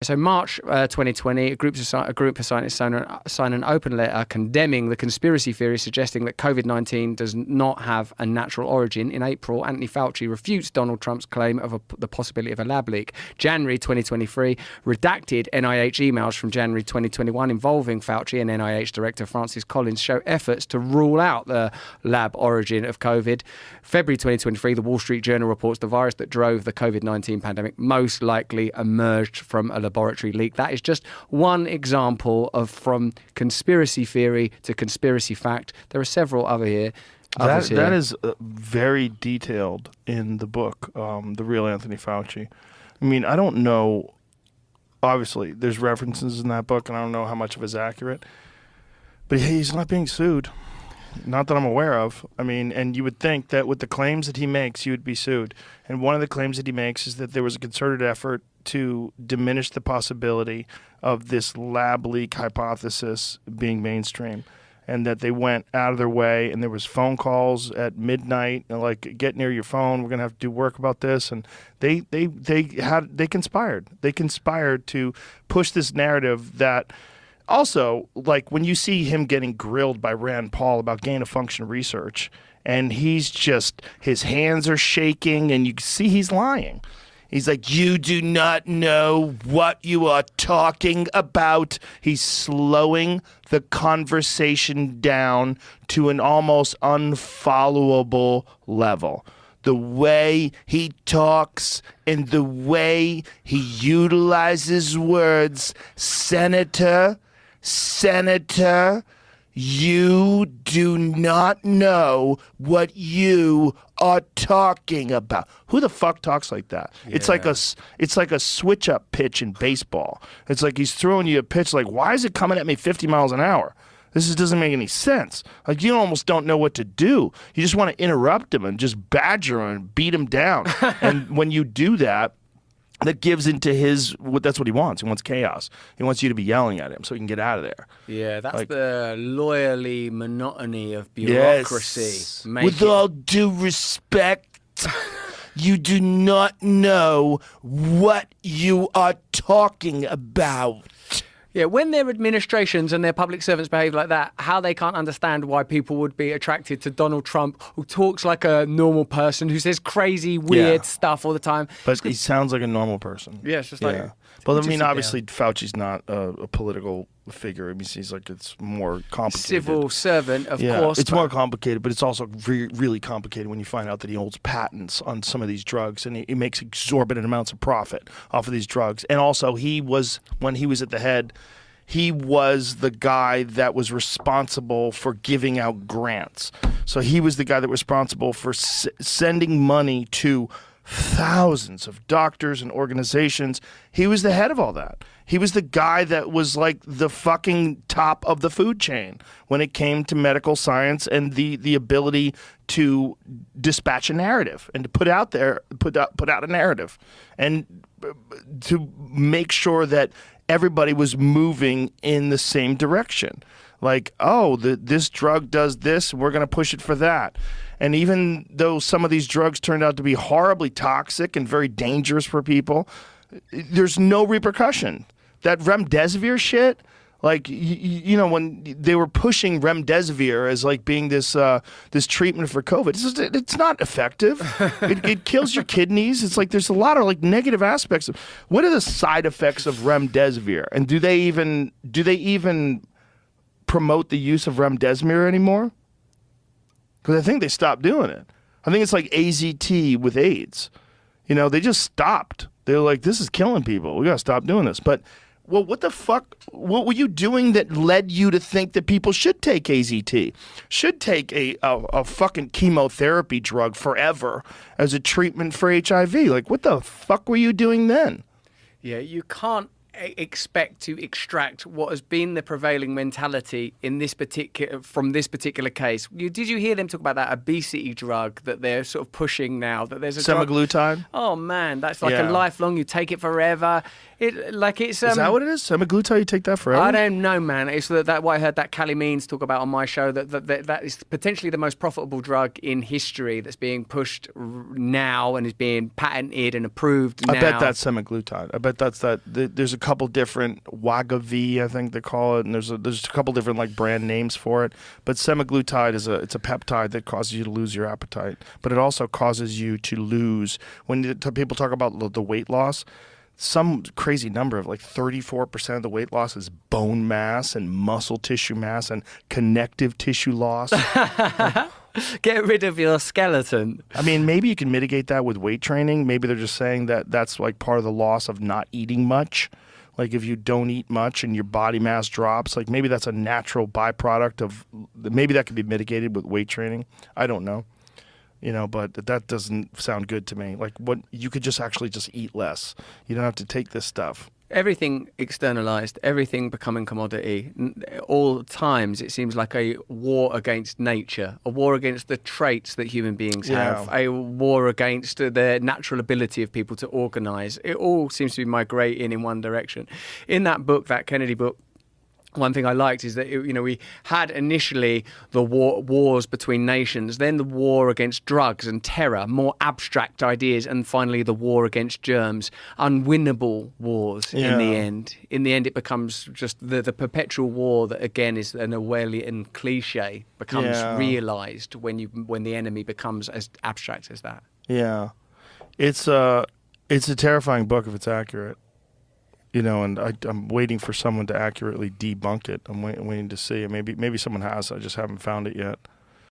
So March 2020, a group of scientists signed an open letter condemning the conspiracy theory suggesting that COVID-19 does not have a natural origin. In April, Anthony Fauci refutes Donald Trump's claim of the possibility of a lab leak. January 2023, redacted NIH emails from January 2021 involving Fauci and NIH Director Francis Collins show efforts to rule out the lab origin of COVID. February 2023, the Wall Street Journal reports the virus that drove the COVID-19 pandemic most likely emerged from a laboratory leak. That is just one example of from conspiracy theory to conspiracy fact. There are several other here. That is very detailed in the book, The Real Anthony Fauci. I mean, I don't know. Obviously, there's references in that book, and I don't know how much of it is accurate. But he's not being sued. Not that I'm aware of. I mean, and you would think that with the claims that he makes, he would be sued. And one of the claims that he makes is that there was a concerted effort to diminish the possibility of this lab leak hypothesis being mainstream, and that they went out of their way, and there was phone calls at midnight, and like, get near your phone, we're gonna have to do work about this, and they conspired. They conspired to push this narrative that. Also, like when you see him getting grilled by Rand Paul about gain-of-function research, and he's just, his hands are shaking, and you can see he's lying. He's like, you do not know what you are talking about. He's slowing the conversation down to an almost unfollowable level. The way he talks and the way he utilizes words, Senator, you do not know what you are talking about. Who the fuck talks like that? Yeah. It's like a switch up pitch in baseball. It's like he's throwing you a pitch like, why is it coming at me 50 miles an hour? This just doesn't make any sense. Like, you almost don't know what to do. You just want to interrupt him and just badger him and beat him down. And when you do that, that gives into that's what he wants. He wants chaos. He wants you to be yelling at him so he can get out of there. Yeah, that's like, the lawyerly monotony of bureaucracy. Yes. With all due respect, you do not know what you are talking about. Yeah, when their administrations and their public servants behave like that, how they can't understand why people would be attracted to Donald Trump, who talks like a normal person, who says crazy, weird stuff all the time. But he sounds like a normal person. Yeah, it's just like... But I mean, obviously, Fauci's not a political figure. I mean, he's like, it's more complicated. Civil servant, of course. It's more complicated, but it's also really complicated when you find out that he holds patents on some of these drugs, and he makes exorbitant amounts of profit off of these drugs. And also, when he was at the head, he was the guy that was responsible for giving out grants. So he was the guy that was responsible for sending money to thousands of doctors and organizations. He was the head of all that. He was the guy that was like the fucking top of the food chain when it came to medical science and the ability to dispatch a narrative and to put out a narrative and to make sure that everybody was moving in the same direction. Like, oh, this drug does this, we're going to push it for that. And even though some of these drugs turned out to be horribly toxic and very dangerous for people, there's no repercussion. That remdesivir shit, like, you know, when they were pushing remdesivir as like being this treatment for COVID, it's not effective. It kills your kidneys. It's like there's a lot of like negative aspects. What are the side effects of remdesivir? And do they even promote the use of remdesivir anymore? Because I think they stopped doing it. I think it's like AZT with AIDS. You know, they just stopped. They're like, this is killing people. We got to stop doing this. But, well, what the fuck? What were you doing that led you to think that people should take AZT? Should take a fucking chemotherapy drug forever as a treatment for HIV? Like, what the fuck were you doing then? Yeah, you can't expect to extract what has been the prevailing mentality from this particular case. Did you hear them talk about that obesity drug that they're sort of pushing now? That there's a semaglutide. Drug? Oh man, that's like a lifelong. You take it forever. Is that what it is? Semaglutide, you take that forever? I don't know, man. It's that what I heard that Callie Means talk about on my show. That is potentially the most profitable drug in history that's being pushed now and is being patented and approved now. I bet that's semaglutide. I bet that's that. There's a couple different Wegovy, I think they call it, and there's a couple different like brand names for it. But semaglutide it's a peptide that causes you to lose your appetite, but it also causes you to lose when people talk about the weight loss. Some crazy number of like 34% of the weight loss is bone mass and muscle tissue mass and connective tissue loss. Get rid of your skeleton. I mean, maybe you can mitigate that with weight training. Maybe they're just saying that that's like part of the loss of not eating much. Like if you don't eat much and your body mass drops, like maybe that's a natural byproduct of, maybe that could be mitigated with weight training. I don't know. But that doesn't sound good to me. Like what you could just actually just eat less. You don't have to take this stuff. Everything externalized, everything becoming commodity. All times it seems like a war against nature, a war against the traits that human beings have, a war against the natural ability of people to organize. It all seems to be migrating in one direction. In that book, that Kennedy book, one thing I liked is that, we had initially the wars between nations, then the war against drugs and terror, more abstract ideas, and finally the war against germs, unwinnable wars in the end. In the end, it becomes just the perpetual war that, again, is an Orwellian cliche, becomes realized when the enemy becomes as abstract as that. Yeah. It's a terrifying book if it's accurate. And I'm waiting for someone to accurately debunk it. I'm waiting to see. Maybe someone has. I just haven't found it yet.